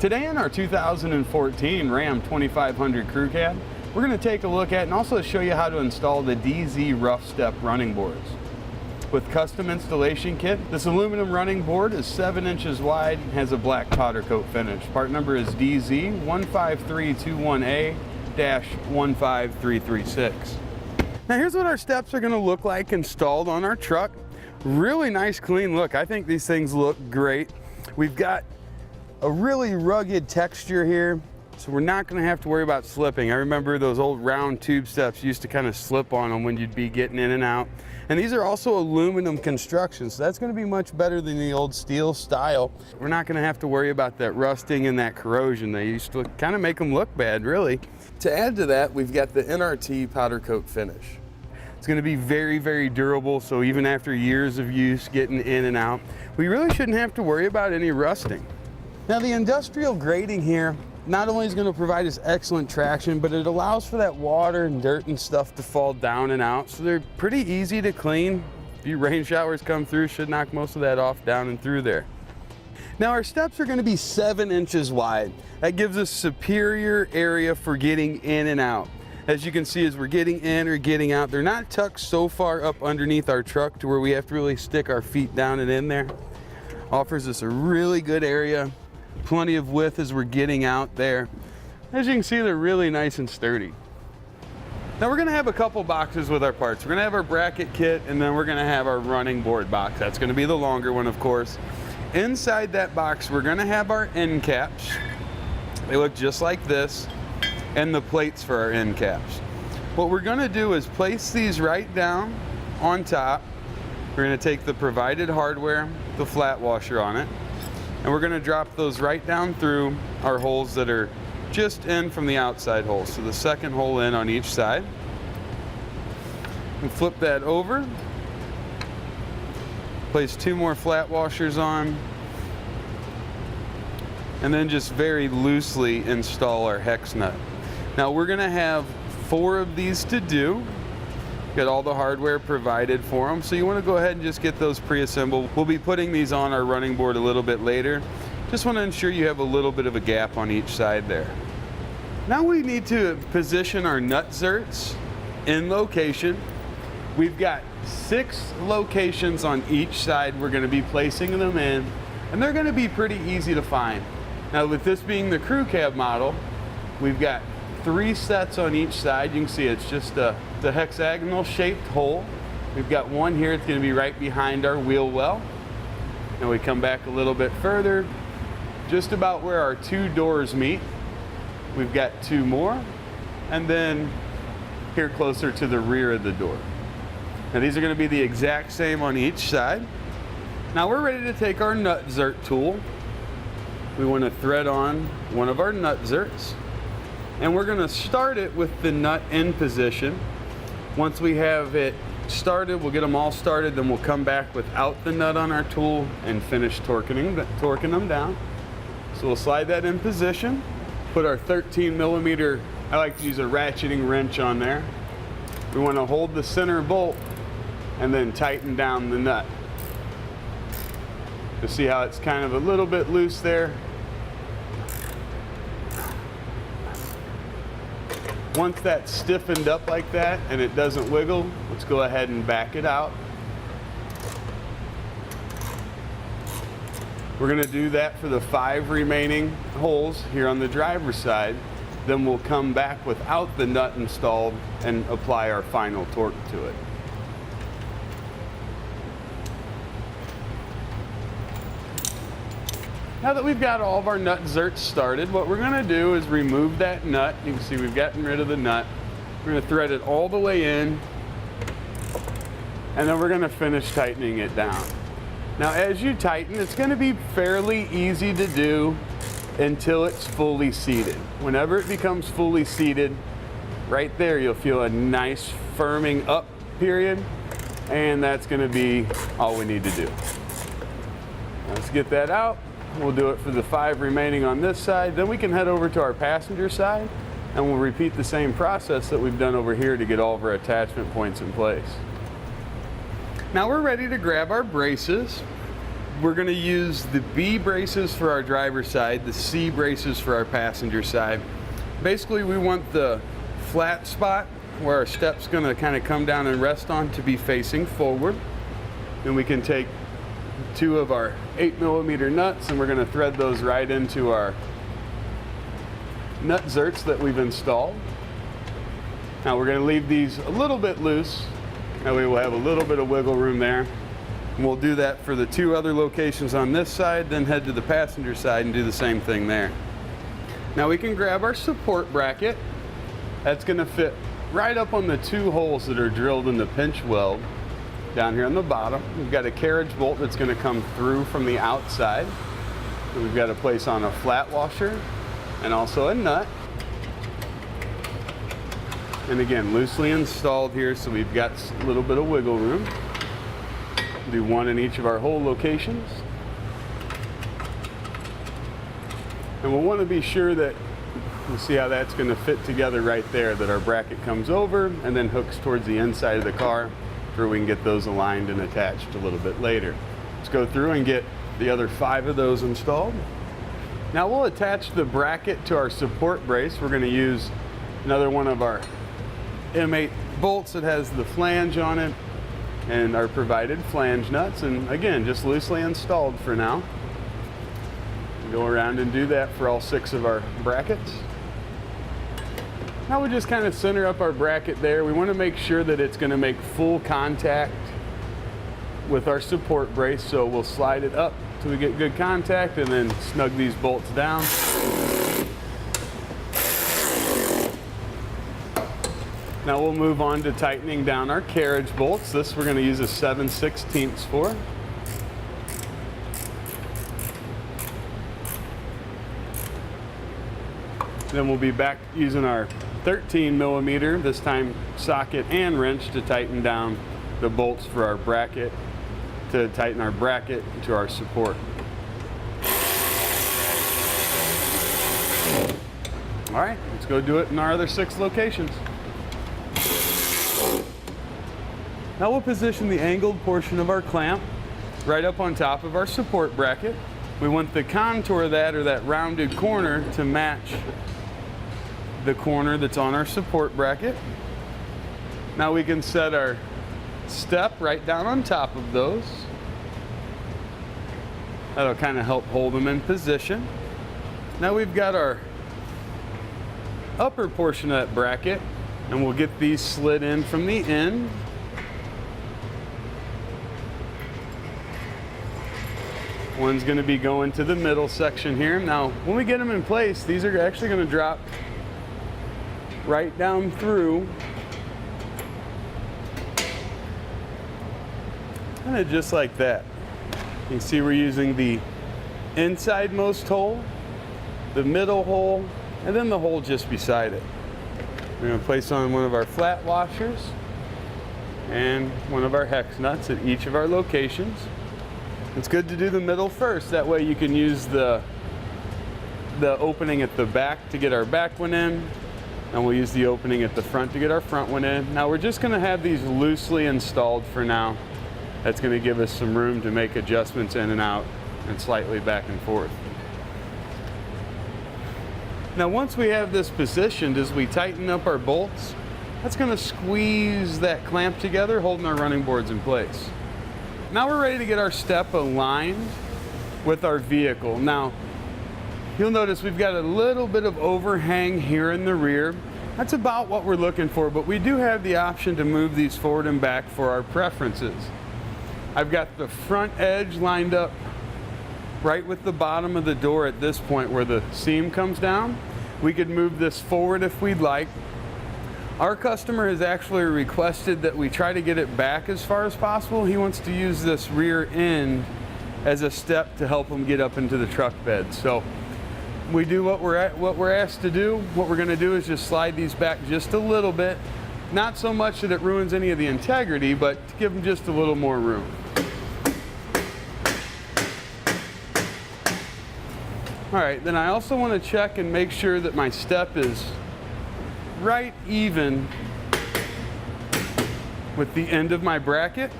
Today in our 2014 Ram 2500 Crew Cab, we're going to take a look at and also show you how to install the DeeZee Rough Step running boards. With custom installation kit, this aluminum running board is 7 inches wide and has a black powder coat finish. Part number is DeeZee 15321A-15336. Now here's what our steps are going to look like installed on our truck. Really nice clean look. I think these things look great. We've got a really rugged texture here, so we're not going to have to worry about slipping. I remember those old round tube steps used to kind of slip on them when you'd be getting in and out. And these are also aluminum construction, so that's going to be much better than the old steel style. We're not going to have to worry about that rusting and that corrosion. They used to kind of make them look bad, really. To add to that, we've got the NRT powder coat finish. It's going to be very, very durable, so even after years of use getting in and out, we really shouldn't have to worry about any rusting. Now the industrial grading here not only is going to provide us excellent traction, but it allows for that water and dirt and stuff to fall down and out, so they're pretty easy to clean. A few rain showers come through, should knock most of that off down and through there. Now our steps are going to be 7 inches wide. That gives us superior area for getting in and out. As you can see, as we're getting in or getting out, they're not tucked so far up underneath our truck to where we have to really stick our feet down and in there. Offers us a really good area. Plenty of width as we're getting out there. As you can see, they're really nice and sturdy. Now we're going to have a couple boxes with our parts. We're going to have our bracket kit, and then we're going to have our running board box. That's going to be the longer one, of course. Inside that box, we're going to have our end caps. They look just like this, and the plates for our end caps. What we're going to do is place these right down on top. We're going to take the provided hardware, the flat washer on it, and we're going to drop those right down through our holes that are just in from the outside holes. So the second hole in on each side. And flip that over. Place 2 more flat washers on. And then just very loosely install our hex nut. Now we're going to have 4 of these to do. Got all the hardware provided for them, so you want to go ahead and just get those pre-assembled. We'll be putting these on our running board a little bit later. Just want to ensure you have a little bit of a gap on each side there. Now we need to position our nut zerts in location. We've got 6 locations on each side we're going to be placing them in, and they're going to be pretty easy to find. Now with this being the crew cab model, we've got 3 sets on each side. You can see it's just the hexagonal shaped hole. We've got one here. It's going to be right behind our wheel well. Now we come back a little bit further, just about where our 2 doors meet. We've got 2 more, and then here closer to the rear of the door. Now these are going to be the exact same on each side. Now we're ready to take our nut zert tool. We want to thread on one of our nut zerts. And we're going to start it with the nut in position. Once we have it started, we'll get them all started, then we'll come back without the nut on our tool and finish torquing them down. So we'll slide that in position, put our 13mm, I like to use a ratcheting wrench on there. We want to hold the center bolt and then tighten down the nut. You'll see how it's kind of a little bit loose there. Once that's stiffened up like that and it doesn't wiggle, let's go ahead and back it out. We're going to do that for the 5 remaining holes here on the driver's side. Then we'll come back without the nut installed and apply our final torque to it. Now that we've got all of our nut zerts started, what we're going to do is remove that nut. You can see we've gotten rid of the nut. We're going to thread it all the way in, and then we're going to finish tightening it down. Now as you tighten, it's going to be fairly easy to do until it's fully seated. Whenever it becomes fully seated, right there you'll feel a nice firming up period, and that's going to be all we need to do. Let's get that out. We'll do it for the 5 remaining on this side. Then we can head over to our passenger side and we'll repeat the same process that we've done over here to get all of our attachment points in place. Now we're ready to grab our braces. we're going to use the B braces for our driver's side, the C braces for our passenger side. Basically, we want the flat spot where our step's going to kind of come down and rest on to be facing forward. Then we can take 2 of our 8mm nuts and we're going to thread those right into our nut zerts that we've installed. Now we're going to leave these a little bit loose. That way we'll have a little bit of wiggle room there. And we'll do that for the 2 other locations on this side, then head to the passenger side and do the same thing there. Now we can grab our support bracket. That's going to fit right up on the 2 holes that are drilled in the pinch weld down here on the bottom. We've got a carriage bolt that's going to come through from the outside. And we've got to place on a flat washer and also a nut. And again, loosely installed here, so we've got a little bit of wiggle room. Do 1 in each of our hole locations. And we'll want to be sure that, you see how that's going to fit together right there, that our bracket comes over and then hooks towards the inside of the car, where we can get those aligned and attached a little bit later. Let's go through and get the other 5 of those installed. Now we'll attach the bracket to our support brace. We're going to use another one of our M8 bolts that has the flange on it and our provided flange nuts, and again, just loosely installed for now. Go around and do that for all 6 of our brackets. Now we just kind of center up our bracket there. We want to make sure that it's going to make full contact with our support brace, so we'll slide it up till we get good contact and then snug these bolts down. Now we'll move on to tightening down our carriage bolts. This we're going to use a 7/16 for. Then we'll be back using our 13mm, this time socket and wrench, to tighten down the bolts for our bracket, to tighten our bracket to our support. All right, let's go do it in our other 6 locations. Now we'll position the angled portion of our clamp right up on top of our support bracket. We want the contour of that, or that rounded corner, to match the corner that's on our support bracket. Now we can set our step right down on top of those. That'll kind of help hold them in position. Now we've got our upper portion of that bracket, and we'll get these slid in from the end. One's going to be going to the middle section here. Now, when we get them in place, these are actually going to drop right down through, kind of just like that. You can see we're using the inside-most hole, the middle hole, and then the hole just beside it. We're going to place on one of our flat washers and one of our hex nuts at each of our locations. It's good to do the middle first, that way you can use the opening at the back to get our back one in, and we'll use the opening at the front to get our front one in. Now we're just going to have these loosely installed for now. That's going to give us some room to make adjustments in and out and slightly back and forth. Now once we have this positioned, as we tighten up our bolts, that's going to squeeze that clamp together, holding our running boards in place. Now we're ready to get our step aligned with our vehicle. Now, you'll notice we've got a little bit of overhang here in the rear. That's about what we're looking for, but we do have the option to move these forward and back for our preferences. I've got the front edge lined up right with the bottom of the door at this point where the seam comes down. We could move this forward if we'd like. Our customer has actually requested that we try to get it back as far as possible. He wants to use this rear end as a step to help him get up into the truck bed. So we do what we're asked to do. What we're going to do is just slide these back just a little bit. Not so much that it ruins any of the integrity, but to give them just a little more room. All right, then I also want to check and make sure that my step is right even with the end of my bracket.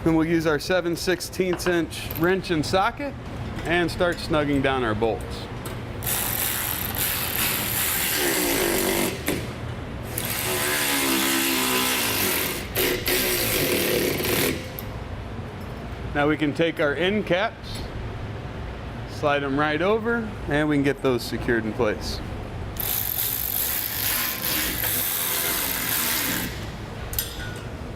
Then we'll use our 7/16 inch wrench and socket and start snugging down our bolts. Now we can take our end caps, slide them right over, and we can get those secured in place.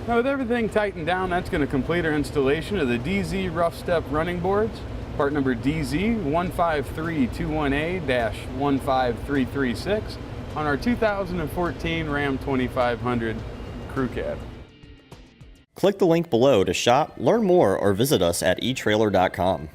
Now with everything tightened down, that's going to complete our installation of the DeeZee Rough Step running boards, part number DeeZee 15321A-15336 on our 2014 Ram 2500 crew cab. Click the link below to shop, learn more, or visit us at etrailer.com.